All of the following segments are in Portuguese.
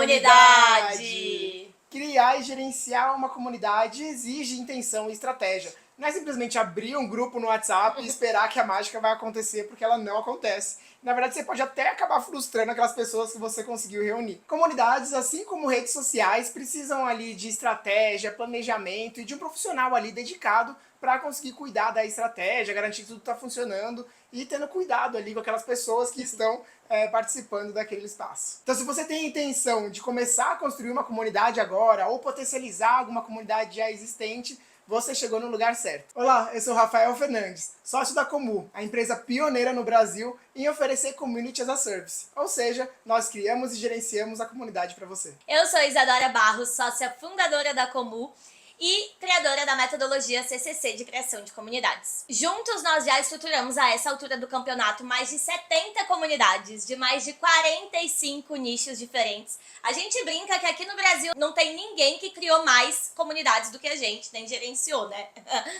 comunidade! Criar e gerenciar uma comunidade exige intenção e estratégia. Não é simplesmente abrir um grupo no WhatsApp e esperar que a mágica vai acontecer, porque ela não acontece. Na verdade, você pode até acabar frustrando aquelas pessoas que você conseguiu reunir. Comunidades, assim como redes sociais, precisam ali de estratégia, planejamento e de um profissional ali dedicado para conseguir cuidar da estratégia, garantir que tudo está funcionando e tendo cuidado ali com aquelas pessoas que estão participando daquele espaço. Então, se você tem a intenção de começar a construir uma comunidade agora ou potencializar alguma comunidade já existente, você chegou no lugar certo. Olá, eu sou o Rafael Fernandes, sócio da Comu, a empresa pioneira no Brasil em oferecer Community as a Service. Ou seja, nós criamos e gerenciamos a comunidade para você. Eu sou Isadora Barros, sócia fundadora da Comu e criadora da metodologia CCC de criação de comunidades. Juntos, nós já estruturamos a essa altura do campeonato mais de 70 comunidades, de mais de 45 nichos diferentes. A gente brinca que aqui no Brasil não tem ninguém que criou mais comunidades do que a gente, nem gerenciou, né?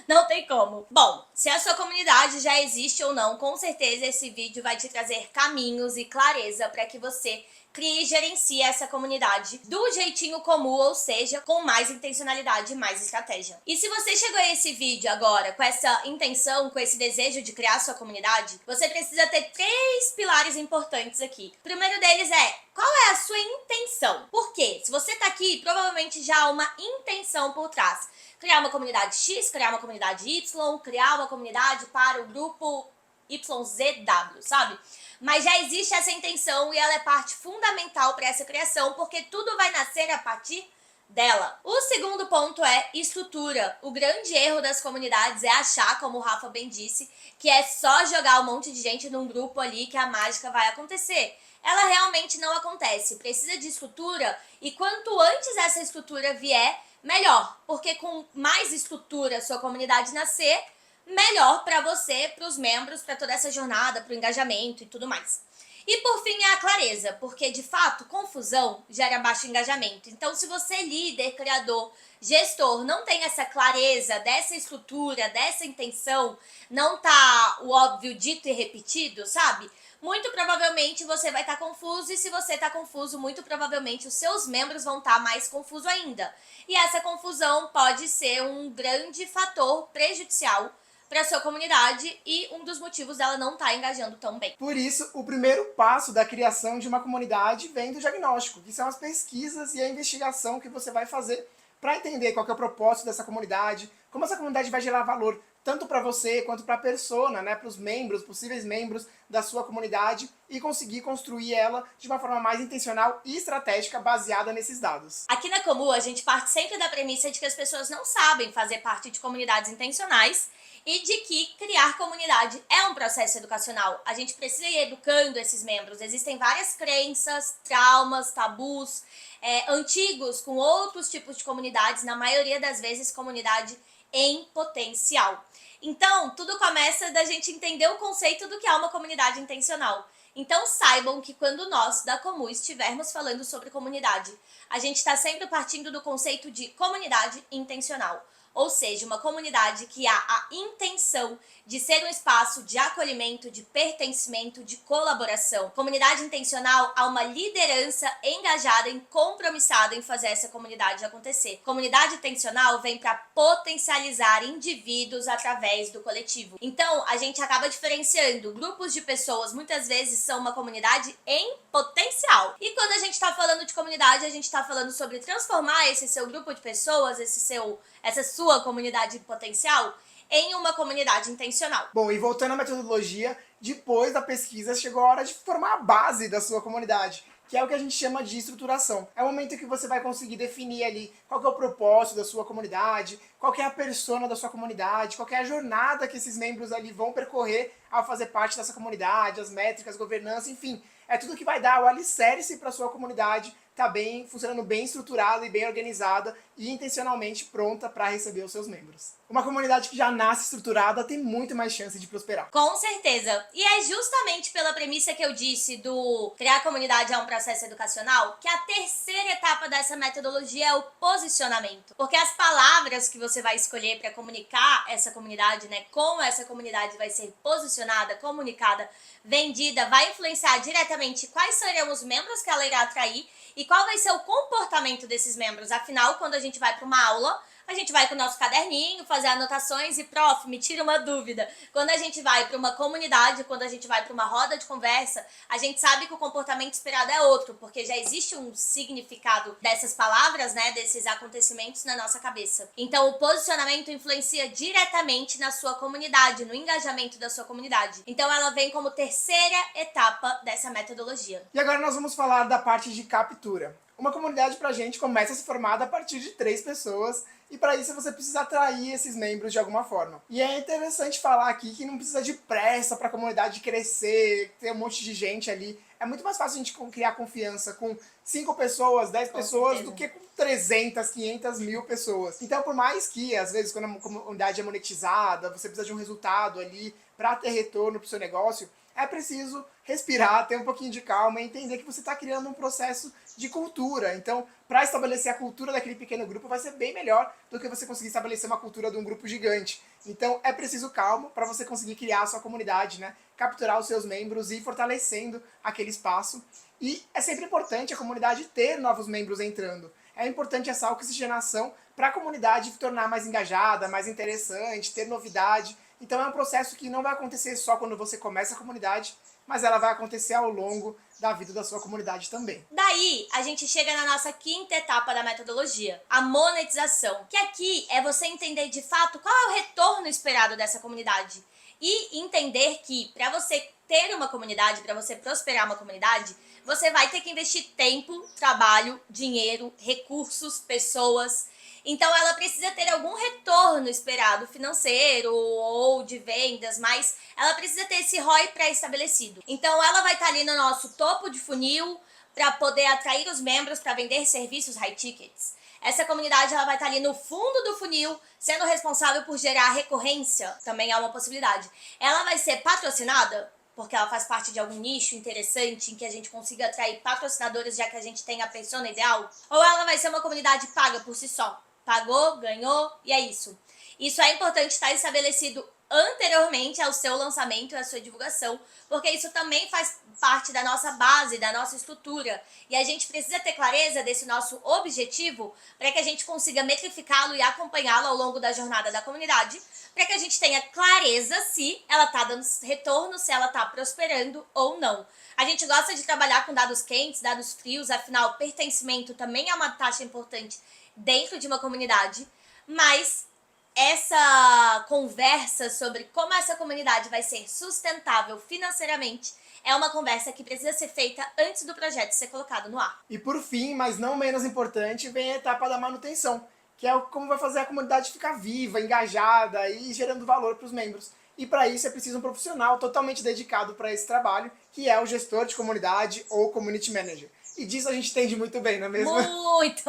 Não tem como. Bom, se a sua comunidade já existe ou não, com certeza esse vídeo vai te trazer caminhos e clareza para que você crie e gerencie essa comunidade do jeitinho comum, ou seja, com mais intencionalidade e mais estratégia. E se você chegou a esse vídeo agora com essa intenção, com esse desejo de criar sua comunidade, você precisa ter 3 pilares importantes aqui. O primeiro deles é: qual é a sua intenção? Por quê? Se você tá aqui, provavelmente já há uma intenção por trás. Criar uma comunidade X, criar uma comunidade Y, criar uma comunidade para o grupo YZW, sabe? Mas já existe essa intenção e ela é parte fundamental para essa criação, porque tudo vai nascer a partir dela. O segundo ponto é estrutura. O grande erro das comunidades é achar, como o Rafa bem disse, que é só jogar um monte de gente num grupo ali que a mágica vai acontecer. Ela realmente não acontece. Precisa de estrutura e quanto antes essa estrutura vier, melhor. Porque com mais estrutura a sua comunidade nascer, melhor para você, para os membros, para toda essa jornada, para o engajamento e tudo mais. E por fim é a clareza, porque de fato confusão gera baixo engajamento. Então se você, líder, criador, gestor, não tem essa clareza dessa estrutura, dessa intenção, não tá o óbvio dito e repetido, sabe? Muito provavelmente você vai estar confuso, e se você está confuso, muito provavelmente os seus membros vão estar mais confusos ainda. E essa confusão pode ser um grande fator prejudicial para sua comunidade e um dos motivos dela não estar engajando tão bem. Por isso, o primeiro passo da criação de uma comunidade vem do diagnóstico, que são as pesquisas e a investigação que você vai fazer para entender qual que é o propósito dessa comunidade, como essa comunidade vai gerar valor tanto para você quanto para a persona, né, para os membros, possíveis membros da sua comunidade, e conseguir construir ela de uma forma mais intencional e estratégica baseada nesses dados. Aqui na Comu, a gente parte sempre da premissa de que as pessoas não sabem fazer parte de comunidades intencionais e de que criar comunidade é um processo educacional. A gente precisa ir educando esses membros. Existem várias crenças, traumas, tabus antigos com outros tipos de comunidades, na maioria das vezes comunidade em potencial. Então, tudo começa da gente entender o conceito do que é uma comunidade intencional. Então saibam que quando nós, da Comu, estivermos falando sobre comunidade, a gente está sempre partindo do conceito de comunidade intencional. Ou seja, uma comunidade que há a intenção de ser um espaço de acolhimento, de pertencimento, de colaboração. Comunidade intencional há uma liderança engajada e compromissada em fazer essa comunidade acontecer. Comunidade intencional vem para potencializar indivíduos através do coletivo. Então, a gente acaba diferenciando grupos de pessoas, muitas vezes são uma comunidade em potencial. E quando a gente está falando de comunidade, a gente está falando sobre transformar esse seu grupo de pessoas, essa sua comunidade potencial em uma comunidade intencional. Bom, e voltando à metodologia, depois da pesquisa chegou a hora de formar a base da sua comunidade, que é o que a gente chama de estruturação. É o momento em que você vai conseguir definir ali qual que é o propósito da sua comunidade, qual que é a persona da sua comunidade, qual que é a jornada que esses membros ali vão percorrer ao fazer parte dessa comunidade, as métricas, governança, enfim. É tudo que vai dar o alicerce para a sua comunidade tá bem, funcionando bem estruturada e bem organizada e intencionalmente pronta para receber os seus membros. Uma comunidade que já nasce estruturada tem muito mais chance de prosperar. Com certeza. E é justamente pela premissa que eu disse do criar comunidade é um processo educacional que a terceira etapa dessa metodologia é o posicionamento. Porque as palavras que você vai escolher para comunicar essa comunidade, né, como essa comunidade vai ser posicionada, comunicada, vendida, vai influenciar diretamente quais serão os membros que ela irá atrair e qual vai ser o comportamento desses membros. Afinal, quando a gente vai para uma aula, a gente vai com o nosso caderninho, fazer anotações e, prof, me tira uma dúvida. Quando a gente vai para uma comunidade, quando a gente vai para uma roda de conversa, a gente sabe que o comportamento esperado é outro, porque já existe um significado dessas palavras, né, desses acontecimentos na nossa cabeça. Então, o posicionamento influencia diretamente na sua comunidade, no engajamento da sua comunidade. Então, ela vem como terceira etapa dessa metodologia. E agora nós vamos falar da parte de captura. Uma comunidade pra gente começa a se formar a partir de 3 pessoas, e para isso você precisa atrair esses membros de alguma forma. E é interessante falar aqui que não precisa de pressa para a comunidade crescer, ter um monte de gente ali. É muito mais fácil a gente criar confiança com 5 pessoas, 10 pessoas, do que com 300, 500 mil pessoas. Então, por mais que, às vezes, quando a comunidade é monetizada, você precisa de um resultado ali para ter retorno para o seu negócio, é preciso respirar, ter um pouquinho de calma e entender que você está criando um processo de cultura. Então, para estabelecer a cultura daquele pequeno grupo vai ser bem melhor do que você conseguir estabelecer uma cultura de um grupo gigante. Então, é preciso calma para você conseguir criar a sua comunidade, né? Capturar os seus membros e ir fortalecendo aquele espaço. E é sempre importante a comunidade ter novos membros entrando. É importante essa oxigenação para a comunidade se tornar mais engajada, mais interessante, ter novidade. Então é um processo que não vai acontecer só quando você começa a comunidade, mas ela vai acontecer ao longo da vida da sua comunidade também. Daí, a gente chega na nossa quinta etapa da metodologia, a monetização. Que aqui é você entender de fato qual é o retorno esperado dessa comunidade. E entender que para você ter uma comunidade, para você prosperar uma comunidade, você vai ter que investir tempo, trabalho, dinheiro, recursos, pessoas. Então ela precisa ter algum retorno esperado financeiro ou de vendas, mas ela precisa ter esse ROI pré-estabelecido. Então ela vai estar ali no nosso topo de funil para poder atrair os membros para vender serviços high tickets. Essa comunidade ela vai estar ali no fundo do funil, sendo responsável por gerar recorrência, também é uma possibilidade. Ela vai ser patrocinada, porque ela faz parte de algum nicho interessante em que a gente consiga atrair patrocinadores, já que a gente tem a persona ideal, ou ela vai ser uma comunidade paga por si só. Pagou, ganhou e é isso. Isso é importante estar estabelecido anteriormente ao seu lançamento e à sua divulgação, porque isso também faz parte da nossa base, da nossa estrutura. E a gente precisa ter clareza desse nosso objetivo para que a gente consiga metrificá-lo e acompanhá-lo ao longo da jornada da comunidade, para que a gente tenha clareza se ela está dando retorno, se ela está prosperando ou não. A gente gosta de trabalhar com dados quentes, dados frios, afinal, pertencimento também é uma taxa importante dentro de uma comunidade, mas essa conversa sobre como essa comunidade vai ser sustentável financeiramente é uma conversa que precisa ser feita antes do projeto ser colocado no ar. E por fim, mas não menos importante, vem a etapa da manutenção, que é como vai fazer a comunidade ficar viva, engajada e gerando valor para os membros. E para isso é preciso um profissional totalmente dedicado para esse trabalho, que é o gestor de comunidade ou community manager. E disso a gente entende muito bem, não é mesmo? Muito!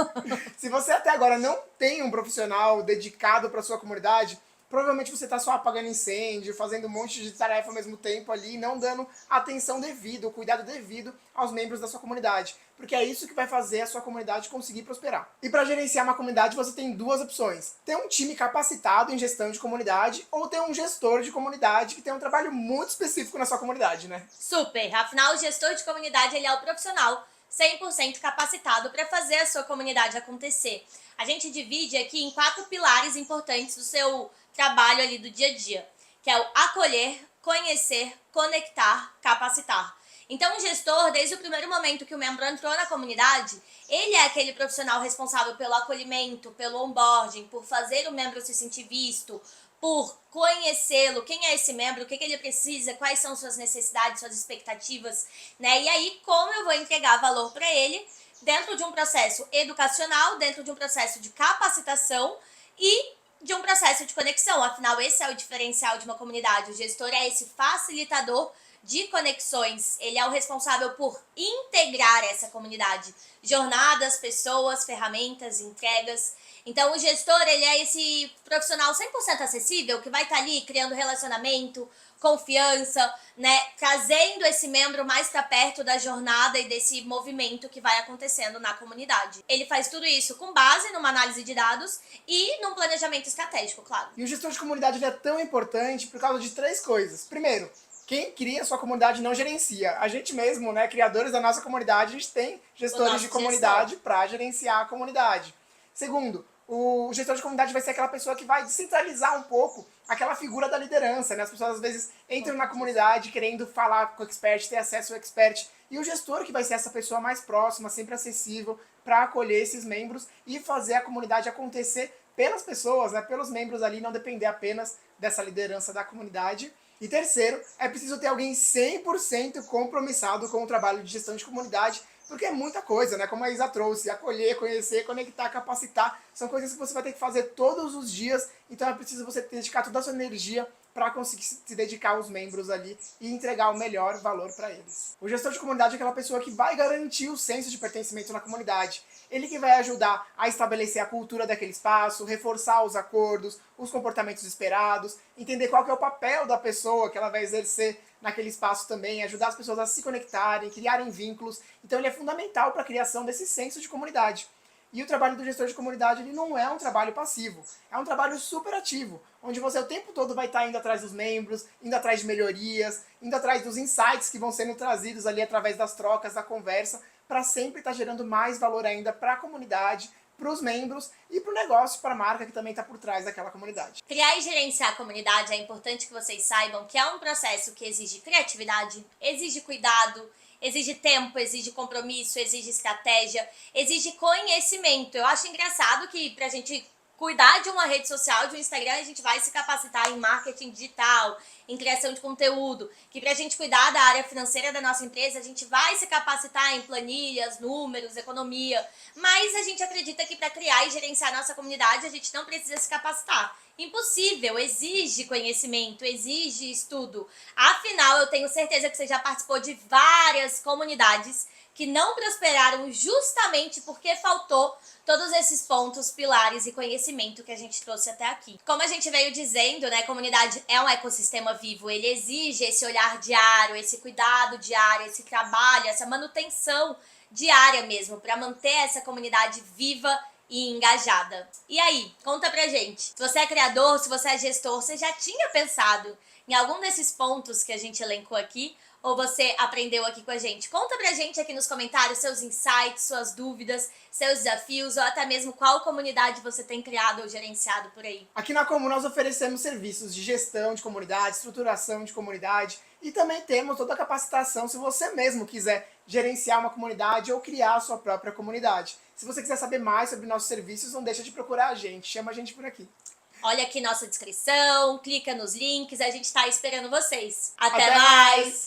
Se você até agora não tem um profissional dedicado para sua comunidade, provavelmente você está só apagando incêndio, fazendo um monte de tarefa ao mesmo tempo ali, não dando atenção devida, o cuidado devido aos membros da sua comunidade. Porque é isso que vai fazer a sua comunidade conseguir prosperar. E para gerenciar uma comunidade você tem 2 opções. Ter um time capacitado em gestão de comunidade ou ter um gestor de comunidade que tem um trabalho muito específico na sua comunidade, né? Super! Afinal, o gestor de comunidade ele é o profissional 100% capacitado para fazer a sua comunidade acontecer. A gente divide aqui em 4 pilares importantes do seu trabalho ali do dia a dia, que é o acolher, conhecer, conectar, capacitar. Então, o gestor, desde o primeiro momento que o membro entrou na comunidade, ele é aquele profissional responsável pelo acolhimento, pelo onboarding, por fazer o membro se sentir visto, por conhecê-lo, quem é esse membro, o que ele precisa, quais são suas necessidades, suas expectativas, né? E aí, como eu vou entregar valor para ele dentro de um processo educacional, dentro de um processo de capacitação e de um processo de conexão. Afinal, esse é o diferencial de uma comunidade. O gestor é esse facilitador de conexões. Ele é o responsável por integrar essa comunidade. Jornadas, pessoas, ferramentas, entregas. Então, o gestor, ele é esse profissional 100% acessível, que vai estar ali criando relacionamento, confiança, né? Trazendo esse membro mais para perto da jornada e desse movimento que vai acontecendo na comunidade. Ele faz tudo isso com base numa análise de dados e num planejamento estratégico, claro. E o gestor de comunidade ele é tão importante por causa de 3 coisas. Primeiro, Quem cria a sua comunidade não gerencia. A gente mesmo, né, criadores da nossa comunidade, a gente tem gestores de comunidade para gerenciar a comunidade. Segundo, o gestor de comunidade vai ser aquela pessoa que vai descentralizar um pouco aquela figura da liderança, né? As pessoas às vezes entram na comunidade querendo falar com o expert, ter acesso ao expert, e o gestor que vai ser essa pessoa mais próxima, sempre acessível, para acolher esses membros e fazer a comunidade acontecer pelas pessoas, né? Pelos membros ali, não depender apenas dessa liderança da comunidade. E terceiro, é preciso ter alguém 100% compromissado com o trabalho de gestão de comunidade, porque é muita coisa, né? Como a Isa trouxe, acolher, conhecer, conectar, capacitar, são coisas que você vai ter que fazer todos os dias, então é preciso você dedicar toda a sua energia para conseguir se dedicar aos membros ali e entregar o melhor valor para eles. O gestor de comunidade é aquela pessoa que vai garantir o senso de pertencimento na comunidade. Ele que vai ajudar a estabelecer a cultura daquele espaço, reforçar os acordos, os comportamentos esperados, entender qual que é o papel da pessoa que ela vai exercer naquele espaço também, ajudar as pessoas a se conectarem, criarem vínculos. Então ele é fundamental para a criação desse senso de comunidade. E o trabalho do gestor de comunidade ele não é um trabalho passivo, é um trabalho super ativo, onde você o tempo todo vai estar indo atrás dos membros, indo atrás de melhorias, indo atrás dos insights que vão sendo trazidos ali através das trocas, da conversa, para sempre estar gerando mais valor ainda para a comunidade, para os membros e para o negócio, para a marca que também está por trás daquela comunidade. Criar e gerenciar a comunidade é importante que vocês saibam que é um processo que exige criatividade, exige cuidado, exige tempo, exige compromisso, exige estratégia, exige conhecimento. Eu acho engraçado que pra gente cuidar de uma rede social, de um Instagram, a gente vai se capacitar em marketing digital, em criação de conteúdo, que pra gente cuidar da área financeira da nossa empresa, a gente vai se capacitar em planilhas, números, economia, mas a gente acredita que para criar e gerenciar a nossa comunidade, a gente não precisa se capacitar. Impossível, exige conhecimento, exige estudo. Afinal, eu tenho certeza que você já participou de várias comunidades que não prosperaram justamente porque faltou todos esses pontos, pilares e conhecimento que a gente trouxe até aqui. Como a gente veio dizendo, né, comunidade é um ecossistema vivo, ele exige esse olhar diário, esse cuidado diário, esse trabalho, essa manutenção diária mesmo, para manter essa comunidade viva e engajada. E aí, conta pra gente. Se você é criador, se você é gestor, você já tinha pensado em algum desses pontos que a gente elencou aqui? Ou você aprendeu aqui com a gente? Conta pra gente aqui nos comentários seus insights, suas dúvidas, seus desafios, ou até mesmo qual comunidade você tem criado ou gerenciado por aí. Aqui na Comum nós oferecemos serviços de gestão de comunidade, estruturação de comunidade e também temos toda a capacitação se você mesmo quiser gerenciar uma comunidade ou criar a sua própria comunidade. Se você quiser saber mais sobre nossos serviços, não deixa de procurar a gente, chama a gente por aqui. Olha aqui nossa descrição, clica nos links, a gente tá esperando vocês. Até Até mais!